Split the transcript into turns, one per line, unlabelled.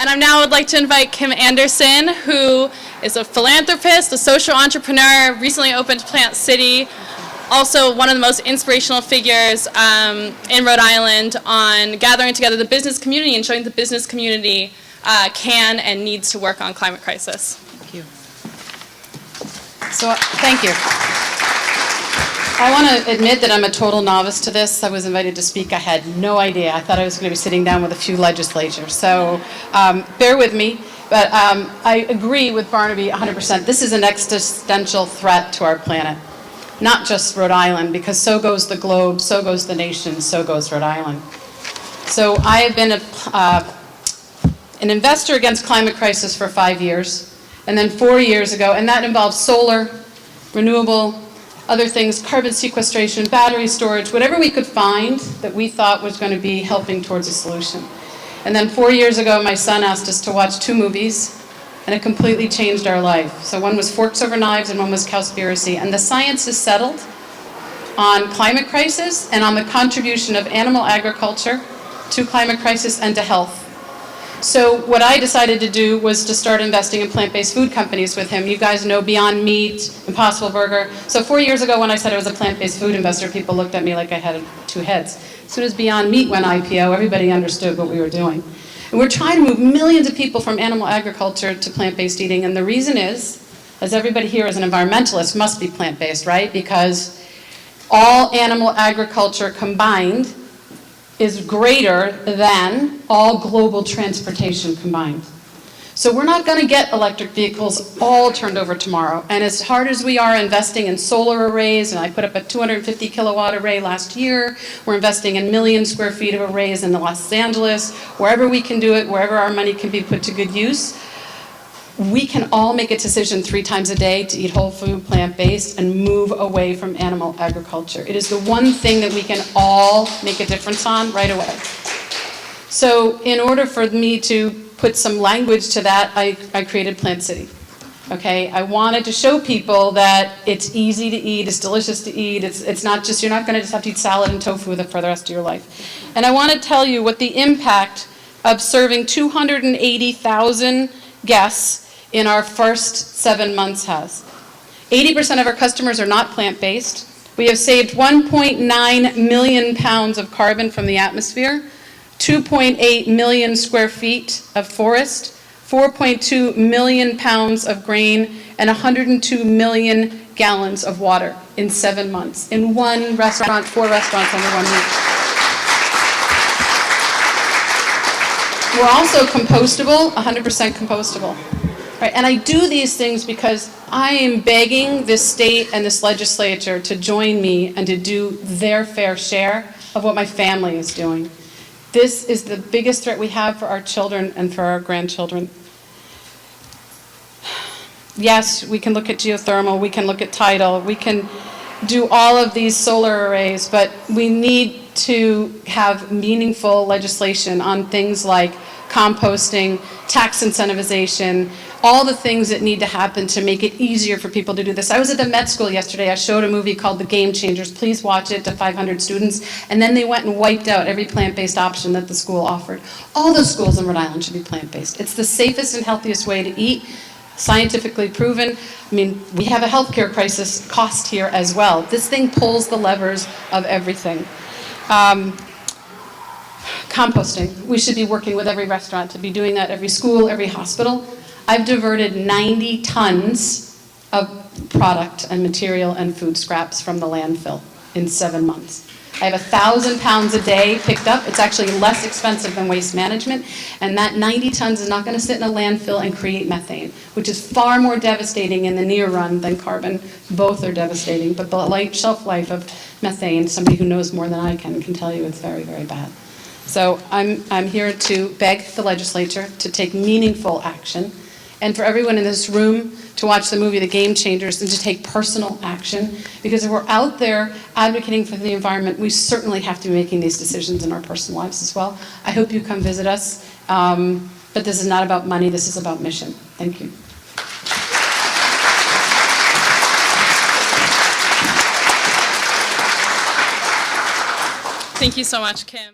And I now would like to invite Kim Anderson, who is a philanthropist, a social entrepreneur, recently opened Plant City, also one of the most inspirational figures in Rhode Island on gathering together the business community and showing the business community can and needs to work on climate crisis.
Thank you. So, thank you. I want to admit that I'm a total novice to this. I was invited to speak. I had no idea. I thought I was going to be sitting down with a few legislators. So bear with me. But I agree with Barnaby 100%. This is an existential threat to our planet. Not just Rhode Island, because so goes the globe, so goes the nation, so goes Rhode Island. So I have been an investor against climate crisis for 5 years. And then 4 years ago, and that involves solar, renewable, other things, carbon sequestration, battery storage, whatever we could find that we thought was going to be helping towards a solution. And then 4 years ago, my son asked us to watch 2 movies, and it completely changed our life. So one was Forks Over Knives, and one was Cowspiracy. And the science is settled on climate crisis and on the contribution of animal agriculture to climate crisis and to health. So what I decided to do was to start investing in plant-based food companies with him. You guys know Beyond Meat, Impossible Burger. So 4 years ago when I said I was a plant-based food investor, people looked at me like I had 2 heads. As soon as Beyond Meat went IPO, everybody understood what we were doing. And we're trying to move millions of people from animal agriculture to plant-based eating. And the reason is, as everybody here is an environmentalist, must be plant-based, right? Because all animal agriculture combined is greater than all global transportation combined. So we're not going to get electric vehicles all turned over tomorrow. And as hard as we are investing in solar arrays, and I put up a 250 kilowatt array last year, we're investing in 1 million square feet of arrays in Los Angeles, wherever we can do it, wherever our money can be put to good use, we can all make a decision 3 times a day to eat whole food, plant-based, and move away from animal agriculture. It is the one thing that we can all make a difference on right away. So in order for me to put some language to that, I created Plant City. Okay, I wanted to show people that it's easy to eat, it's delicious to eat, it's not just, you're not going to just have to eat salad and tofu for the rest of your life. And I want to tell you what the impact of serving 280,000 guests in our first 7 months has. 80% of our customers are not plant-based. We have saved 1.9 million pounds of carbon from the atmosphere, 2.8 million square feet of forest, 4.2 million pounds of grain, and 102 million gallons of water in 7 months. In one restaurant, 4 restaurants under 1 week. We're also compostable, 100% compostable. Right, and I do these things because I am begging this state and this legislature to join me and to do their fair share of what my family is doing. This is the biggest threat we have for our children and for our grandchildren. Yes, we can look at geothermal, we can look at tidal, we can do all of these solar arrays, but we need to have meaningful legislation on things like composting, tax incentivization, all the things that need to happen to make it easier for people to do this. I was at the Met School yesterday. I showed a movie called The Game Changers. Please watch it to 500 students. And then they went and wiped out every plant-based option that the school offered. All the schools in Rhode Island should be plant-based. It's the safest and healthiest way to eat, scientifically proven. I mean, we have a healthcare crisis cost here as well. This thing pulls the levers of everything. Composting. We should be working with every restaurant to be doing that, every school, every hospital. I've diverted 90 tons of product and material and food scraps from the landfill in 7 months. I have 1,000 pounds a day picked up. It's actually less expensive than waste management. And that 90 tons is not going to sit in a landfill and create methane, which is far more devastating in the near run than carbon. Both are devastating. But the shelf life of methane, somebody who knows more than I can tell you it's very, very bad. So I'm here to beg the legislature to take meaningful action, and for everyone in this room to watch the movie The Game Changers and to take personal action, because if we're out there advocating for the environment, we certainly have to be making these decisions in our personal lives as well. I hope you come visit us, but this is not about money, this is about mission. Thank you.
Thank you so much, Kim.